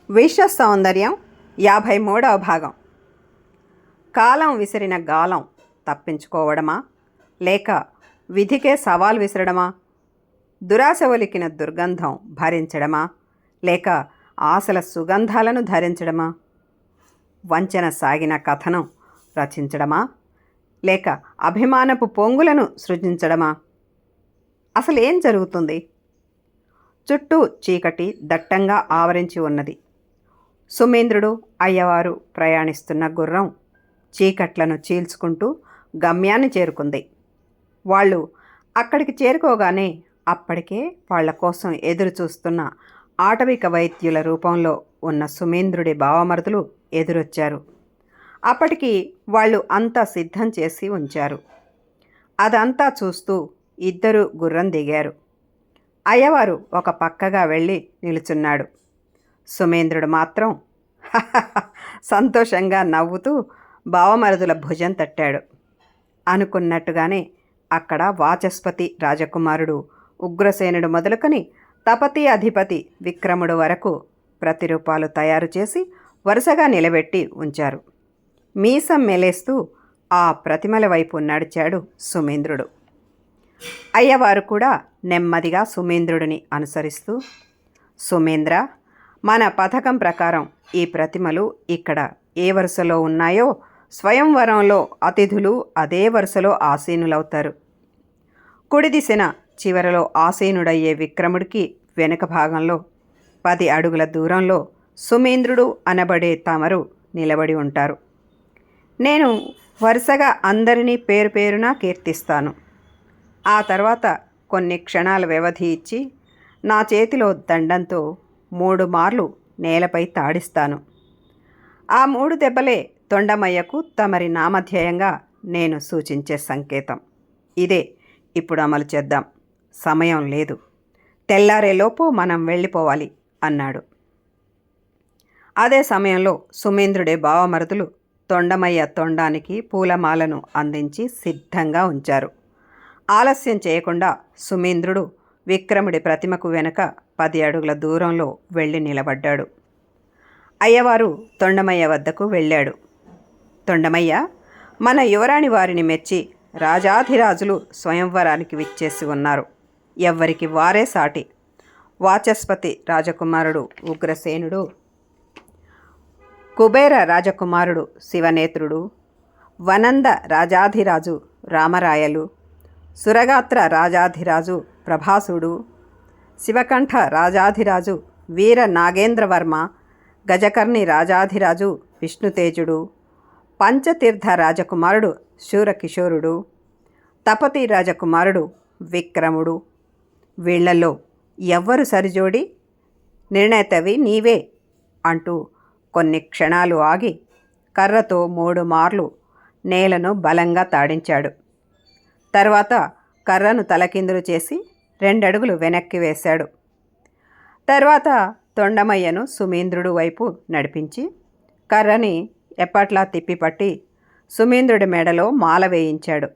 విశ్వ సౌందర్యం 53వ భాగం. కాలం విసిరిన గాలం తప్పించుకోవడమా, లేక విధికే సవాల్ విసరడమా? దురాశ ఒలికిన దుర్గంధం భరించడమా, లేక ఆశల సుగంధాలను ధరించడమా? వంచన సాగిన కథనం రచించడమా, లేక అభిమానపు పొంగులను సృజించడమా? అసలేం జరుగుతుంది? చుట్టూ చీకటి దట్టంగా ఆవరించి ఉన్నది. సుమేంద్రుడు, అయ్యవారు ప్రయాణిస్తున్న గుర్రం చీకట్లను చీల్చుకుంటూ గమ్యాన్ని చేరుకుంది. వాళ్ళు అక్కడికి చేరుకోగానే అప్పటికే వాళ్ల కోసం ఎదురు చూస్తున్న ఆటవిక వైద్యుల రూపంలో ఉన్న సుమేంద్రుడి బావమరుదులు ఎదురొచ్చారు. అప్పటికి వాళ్ళు అంతా సిద్ధం చేసి ఉంచారు. అదంతా చూస్తూ ఇద్దరు గుర్రం దిగారు. అయ్యవారు ఒక పక్కగా వెళ్ళి నిలుచున్నాడు. సుమేంద్రుడు మాత్రం సంతోషంగా నవ్వుతూ బావమరుదుల భుజం తట్టాడు. అనుకున్నట్టుగానే అక్కడ వాచస్పతి రాజకుమారుడు ఉగ్రసేనుడు మొదలుకొని తపతి అధిపతి విక్రముడు వరకు ప్రతిరూపాలు తయారు చేసి వరుసగా నిలబెట్టి ఉంచారు. మీసం మెలేస్తూ ఆ ప్రతిమల వైపు నడిచాడు సుమేంద్రుడు. అయ్యవారు కూడా నెమ్మదిగా సుమేంద్రుడిని అనుసరిస్తూ, సుమేంద్ర, మన పథకం ప్రకారం ఈ ప్రతిమలు ఇక్కడ ఏ వరుసలో ఉన్నాయో స్వయంవరంలో అతిథులు అదే వరుసలో ఆసీనులవుతారు. కుడి దిశన చివరలో ఆసీనుడయ్యే విక్రముడికి వెనుక భాగంలో 10 అడుగుల దూరంలో సుమేంద్రుడు అనబడే తమరు నిలబడి ఉంటారు. నేను వరుసగా అందరినీ పేరు పేరున కీర్తిస్తాను. ఆ తర్వాత కొన్ని క్షణాల వ్యవధి ఇచ్చి నా చేతిలో దండంతో 3 మార్లు నేలపై తాడిస్తాను. ఆ 3 దెబ్బలే తొండమయ్యకు తమరి నామధ్యేయంగా నేను సూచించే సంకేతం. ఇదే ఇప్పుడు అమలు చేద్దాం. సమయం లేదు. తెల్లారేలోపు మనం వెళ్ళిపోవాలి అన్నాడు. అదే సమయంలో సుమేంద్రుడే బావమరుదులు తొండమయ్య తొండానికి పూలమాలను అందించి సిద్ధంగా ఉంచారు. ఆలస్యం చేయకుండా సుమేంద్రుడు విక్రముడి ప్రతిమకు వెనుక 10 అడుగుల దూరంలో వెళ్ళి నిలబడ్డాడు. అయ్యవారు తొండమయ్య వద్దకు వెళ్ళాడు. తొండమయ్య, మన యువరాణి వారిని మెచ్చి రాజాధిరాజులు స్వయంవరానికి విచ్చేసి ఉన్నారు. ఎవ్వరికి వారే సాటి. వాచస్పతి రాజకుమారుడు ఉగ్రసేనుడు, కుబేర రాజకుమారుడు శివనేత్రుడు, వనంద రాజాధిరాజు రామరాయలు, సురగాత్ర రాజాధిరాజు ప్రభాసుడు, శివకంఠ రాజాధిరాజు వీర నాగేంద్రవర్మ, గజకర్ణి రాజాధిరాజు విష్ణుతేజుడు, పంచతీర్థ రాజకుమారుడు శూరకిషోరుడు, తపతి రాజకుమారుడు విక్రముడు. వీళ్లలో ఎవ్వరు సరిజోడి? నిర్ణేతవి నీవే అంటూ కొన్ని క్షణాలు ఆగి కర్రతో 3 మార్లు నేలను బలంగా తాడించాడు. తర్వాత కర్రను తలకిందులు చేసి 2 అడుగులు వెనక్కి వేశాడు. తర్వాత తొండమయ్యను సుమేంద్రుడు వైపు నడిపించి కర్రని ఎప్పట్లా తిప్పిపట్టి సుమేంద్రుడి మెడలో మాల వేయించాడు.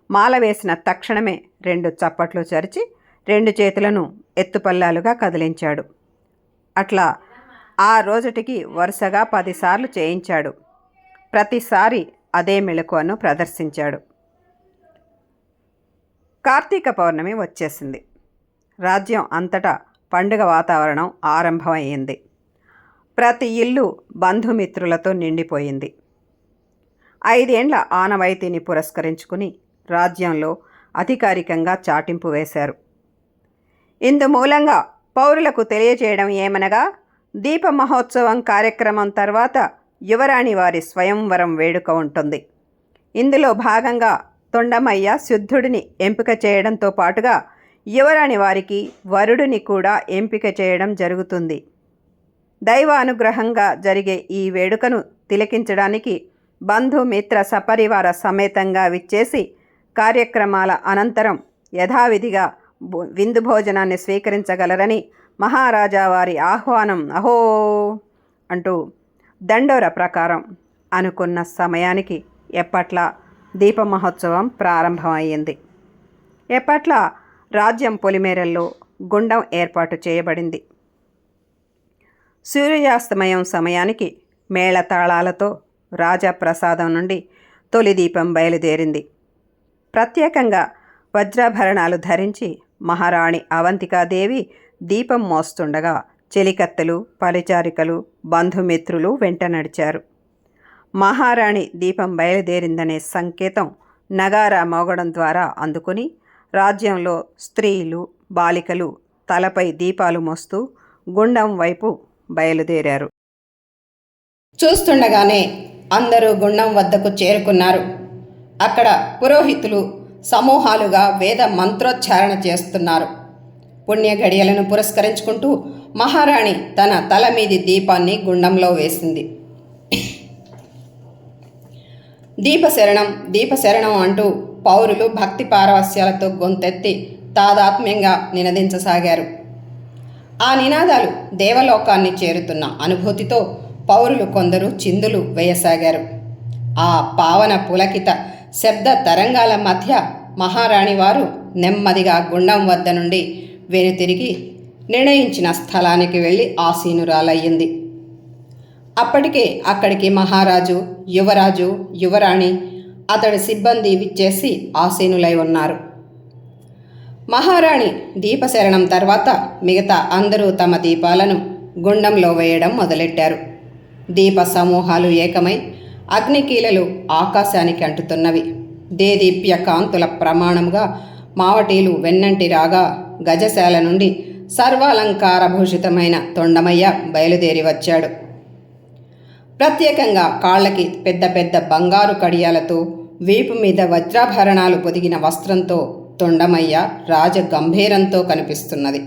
మాల వేసిన తక్షణమే 2 చప్పట్లు చరిచి 2 చేతులను ఎత్తుపల్లాలుగా కదిలించాడు. అట్లా ఆ రోజుటికి వరుసగా 10 సార్లు చేయించాడు. ప్రతిసారి అదే మెలకువను ప్రదర్శించాడు. కార్తీక పౌర్ణమి వచ్చేసింది. రాజ్యం అంతటా పండుగ వాతావరణం ఆరంభమయ్యింది. ప్రతి ఇల్లు బంధుమిత్రులతో నిండిపోయింది. 5 ఏండ్ల ఆనవాయితీని పురస్కరించుకుని రాజ్యంలో అధికారికంగా చాటింపు వేశారు. ఇందు మూలంగా పౌరులకు తెలియచేయడం ఏమనగా, దీప మహోత్సవం కార్యక్రమం తర్వాత యువరాణి వారి స్వయంవరం వేడుక ఉంటుంది. ఇందులో భాగంగా తొండమయ్య శుద్ధుడిని ఎంపిక చేయడంతో పాటుగా యువరాణి వారికి వరుడిని కూడా ఎంపిక చేయడం జరుగుతుంది. దైవ అనుగ్రహంగా జరిగే ఈ వేడుకను తిలకించడానికి బంధుమిత్ర సపరివార సమేతంగా విచ్చేసి కార్యక్రమాల అనంతరం యథావిధిగా విందు భోజనాన్ని స్వీకరించగలరని మహారాజా వారి ఆహ్వానం అహో అంటూ దండోర ప్రకారం అనుకున్న సమయానికి ఎప్పట్లా దీప మహోత్సవం ప్రారంభమయ్యింది. ఎప్పట్లా రాజ్యం పొలిమేరల్లో గుండం ఏర్పాటు చేయబడింది. సూర్యాస్తమయం సమయానికి మేళతాళాలతో రాజప్రసాదం నుండి తొలి దీపం బయలుదేరింది. ప్రత్యేకంగా వజ్రాభరణాలు ధరించి మహారాణి అవంతికాదేవి దీపం మోస్తుండగా చెలికత్తెలు, పరిచారికలు, బంధుమిత్రులు వెంట నడిచారు. మహారాణి దీపం బయలుదేరిందనే సంకేతం నగారా మోగడం ద్వారా అందుకుని రాజ్యంలో స్త్రీలు, బాలికలు తలపై దీపాలు మోస్తూ గుండం వైపు బయలుదేరారు. చూస్తుండగానే అందరూ గుండం వద్దకు చేరుకున్నారు. అక్కడ పురోహితులు సమూహాలుగా వేద మంత్రోచ్చారణ చేస్తున్నారు. పుణ్య గడియలను పురస్కరించుకుంటూ మహారాణి తన తల మీది దీపాన్ని గుండంలో వేసింది. దీపశరణం దీపశరణం అంటూ పౌరులు భక్తి పారవస్యాలతో గొంతెత్తి తాదాత్మ్యంగా నినదించసాగారు. ఆ నినాదాలు దేవలోకాన్ని చేరుతున్న అనుభూతితో పౌరులు కొందరు చిందులు వేయసాగారు. ఆ పావన పులకిత శబ్ద తరంగాల మధ్య మహారాణి వారు నెమ్మదిగా గుండం వద్ద నుండి వెనుతిరిగి నిర్ణయించిన స్థలానికి వెళ్ళి ఆసీనురాలయ్యింది. అప్పటికే అక్కడికి మహారాజు, యువరాజు, యువరాణి, అతడి సిబ్బంది విచ్చేసి ఆసీనులై ఉన్నారు. మహారాణి దీపశరణం తర్వాత మిగతా అందరూ తమ దీపాలను గుండంలో వేయడం మొదలెట్టారు. దీప సమూహాలు ఏకమై అగ్నికీలలు ఆకాశానికి అంటుతున్నవి. దేదీప్య కాంతుల ప్రమాణముగా మావటీలు వెన్నంటి రాగా గజశాల నుండి సర్వాలంకారభూషితమైన తొండమయ్య బయలుదేరి వచ్చాడు. ప్రత్యేకంగా కాళ్ళకి పెద్ద పెద్ద బంగారు కడియాలతో, వీపు మీద వజ్రాభరణాలు పొదిగిన వస్త్రంతో తొండమయ్య రాజగంభీరంతో కనిపిస్తున్నది.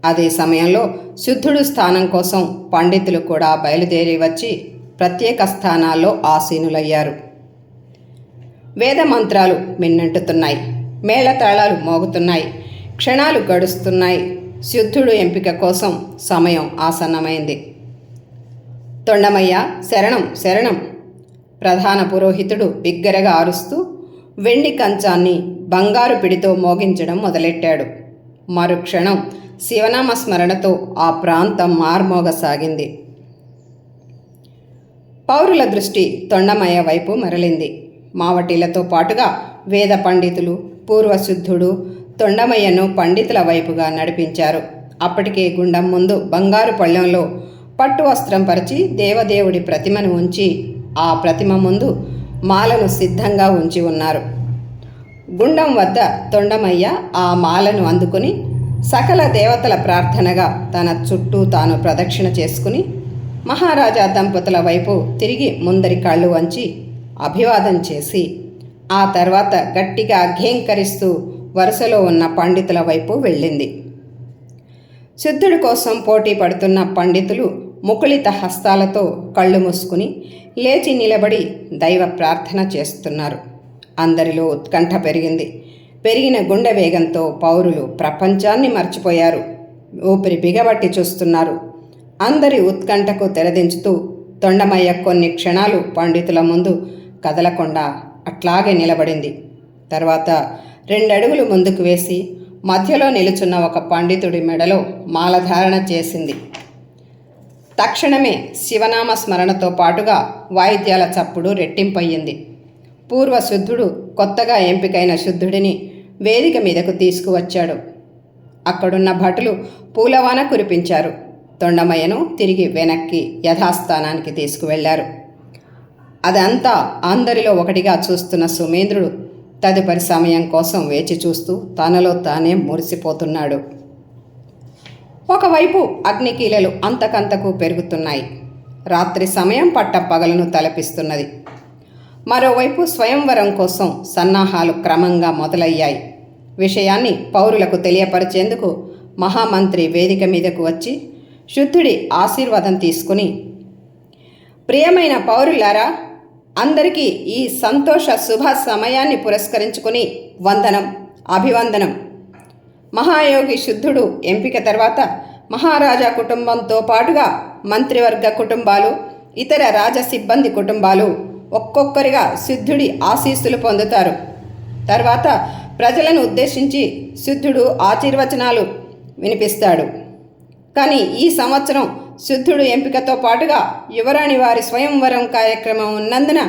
అదే సమయంలో శుద్ధుడు స్థానం కోసం పండితులు కూడా బయలుదేరి వచ్చి ప్రత్యేక స్థానాల్లో ఆసీనులయ్యారు. వేద మంత్రాలు మిన్నంటుతున్నాయి. మేళతాళాలు మోగుతున్నాయి. క్షణాలు గడుస్తున్నాయి. శుద్ధుడు ఎంపిక కోసం సమయం ఆసన్నమైంది. తొండమయ్య శరణం శరణం! ప్రధాన పురోహితుడు బిగ్గరగా అరుస్తూ వెండి కంచాన్ని బంగారు పిడితో మోగించడం మొదలెట్టాడు. మరుక్షణం శివనామ స్మరణతో ఆ ప్రాంతం మార్మోగసాగింది. పౌరుల దృష్టి తొండమయ్య వైపు మరలింది. మావటీలతో పాటుగా వేద పండితులు, పూర్వశుద్ధుడు తొండమయ్యను పండితుల వైపుగా నడిపించారు. అప్పటికే గుండం ముందు బంగారు పళ్ళెంలో పట్టు వస్త్రం పరిచి దేవదేవుడి ప్రతిమను ఉంచి ఆ ప్రతిమ ముందు మాలను సిద్ధంగా ఉంచి ఉన్నారు. గుండం వద్ద తొండమయ్య ఆ మాలను అందుకుని సకల దేవతల ప్రార్థనగా తన చుట్టూ తాను ప్రదక్షిణ చేసుకుని మహారాజా దంపతుల వైపు తిరిగి ముందరి కాళ్ళు వంచి అభివాదం చేసి ఆ తర్వాత గట్టిగా ఘేంకరిస్తూ వరుసలో ఉన్న పండితుల వైపు వెళ్ళింది. శుద్ధుడి కోసం పోటీ పడుతున్న పండితులు ముకుళిత హస్తాలతో కళ్ళు మూసుకుని లేచి నిలబడి దైవ ప్రార్థన చేస్తున్నారు. అందరిలో ఉత్కంఠ పెరిగింది. పెరిగిన గుండె వేగంతో పౌరులు ప్రపంచాన్ని మర్చిపోయారు. ఊపిరి బిగబట్టి చూస్తున్నారు. అందరి ఉత్కంఠకు తెరదించుతూ తొండమయ్య కొన్ని క్షణాలు పండితుల ముందు కదలకుండా అట్లాగే నిలబడింది. తర్వాత 2 అడుగులు ముందుకు వేసి మధ్యలో నిలుచున్న ఒక పండితుడి మెడలో మాలధారణ చేసింది. తక్షణమే శివనామ స్మరణతో పాటుగా వాయిద్యాల చప్పుడు రెట్టింపయ్యింది. పూర్వశుద్ధుడు కొత్తగా ఎంపికైన శుద్ధుడిని వేదిక మీదకు తీసుకువచ్చాడు. అక్కడున్న భటులు పూలవాన కురిపించారు. తొండమయ్యను తిరిగి వెనక్కి యథాస్థానానికి తీసుకువెళ్లారు. అదంతా అందరిలో ఒకటిగా చూస్తున్న సుమేంద్రుడు తదుపరి సమయం కోసం వేచి చూస్తూ తనలో తానే మురిసిపోతున్నాడు. ఒకవైపు అగ్నికీలలు అంతకంతకు పెరుగుతున్నాయి. రాత్రి సమయం పట్టపగలను తలపిస్తున్నది. మరోవైపు స్వయంవరం కోసం సన్నాహాలు క్రమంగా మొదలయ్యాయి. విషయాన్ని పౌరులకు తెలియపరిచేందుకు మహామంత్రి వేదిక మీదకు వచ్చి శుద్ధుడి ఆశీర్వాదం తీసుకుని, ప్రియమైన పౌరులారా, అందరికీ ఈ సంతోష శుభ సమయాన్ని పురస్కరించుకుని వందనం, అభివందనం. మహాయోగి శుద్ధుడు ఎంపిక తర్వాత మహారాజా కుటుంబంతో పాటుగా మంత్రివర్గ కుటుంబాలు, ఇతర రాజ సిబ్బంది కుటుంబాలు ఒక్కొక్కరిగా శుద్ధుడి ఆశీస్సులు పొందుతారు. తర్వాత ప్రజలను ఉద్దేశించి శుద్ధుడు ఆశీర్వచనాలు వినిపిస్తాడు. కానీ ఈ సంవత్సరం శుద్ధుడు ఎంపికతో పాటుగా యువరాణి వారి స్వయంవరం కార్యక్రమం ఉన్నందున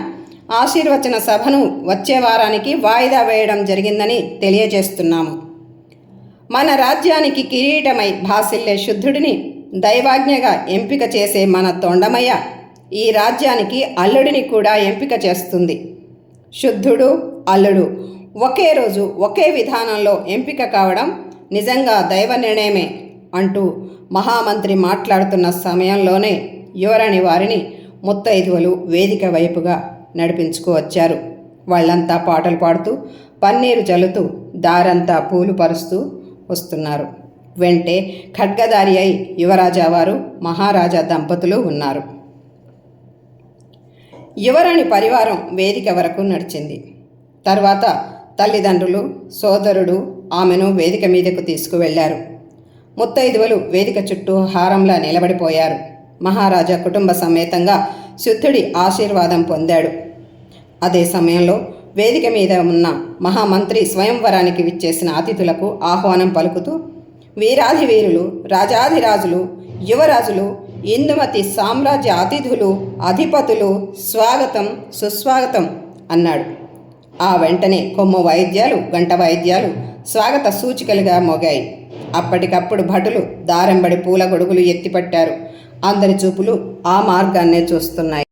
ఆశీర్వచన సభను వచ్చే వారానికి వాయిదా వేయడం జరిగిందని తెలియజేస్తున్నాము. మన రాజ్యానికి కిరీటమై భాసిల్లే శుద్ధుడిని దైవాజ్ఞగా ఎంపిక చేసే మన తొండమయ్య ఈ రాజ్యానికి అల్లుడిని కూడా ఎంపిక చేస్తుంది. శుద్ధుడు, అల్లుడు ఒకే రోజు ఒకే విధానంలో ఎంపిక కావడం నిజంగా దైవ నిర్ణయమే అంటూ మహామంత్రి మాట్లాడుతున్న సమయంలోనే యువరాణి వారిని ముత్తైదువలు వేదిక వైపుగా నడిపించుకువచ్చారు. వాళ్ళంతా పాటలు పాడుతూ పన్నీరు చల్లుతూ దారంతా పూలు పరుస్తూ వస్తున్నారు. వెంటే ఖడ్గధారి అయి యువరాజా వారు, మహారాజా దంపతులు ఉన్నారు. యువరాణి పరివారం వేదిక వరకు నడిచింది. తర్వాత తల్లిదండ్రులు, సోదరుడు ఆమెను వేదిక మీదకు తీసుకువెళ్లారు. ముత్తైదువలు వేదిక చుట్టూ హారంలా నిలబడిపోయారు. మహారాజా కుటుంబ సమేతంగా శుద్ధుడి ఆశీర్వాదం పొందాడు. అదే సమయంలో వేదిక మీద ఉన్న మహామంత్రి స్వయంవరానికి విచ్చేసిన అతిథులకు ఆహ్వానం పలుకుతూ, వీరాధి వీరులు, రాజాధిరాజులు, యువరాజులు, ఇందుమతి సామ్రాజ్య అతిథులు, అధిపతులు, స్వాగతం సుస్వాగతం అన్నాడు. ఆ వెంటనే కొమ్ము వాయిద్యాలు, గంట వాయిద్యాలు స్వాగత సూచికలుగా మోగాయి. అప్పటికప్పుడు భటులు దారెంబడి పూల గొడుగులు ఎత్తిపట్టారు. అందరి చూపులు ఆ మార్గాన్నే చూస్తున్నాయి.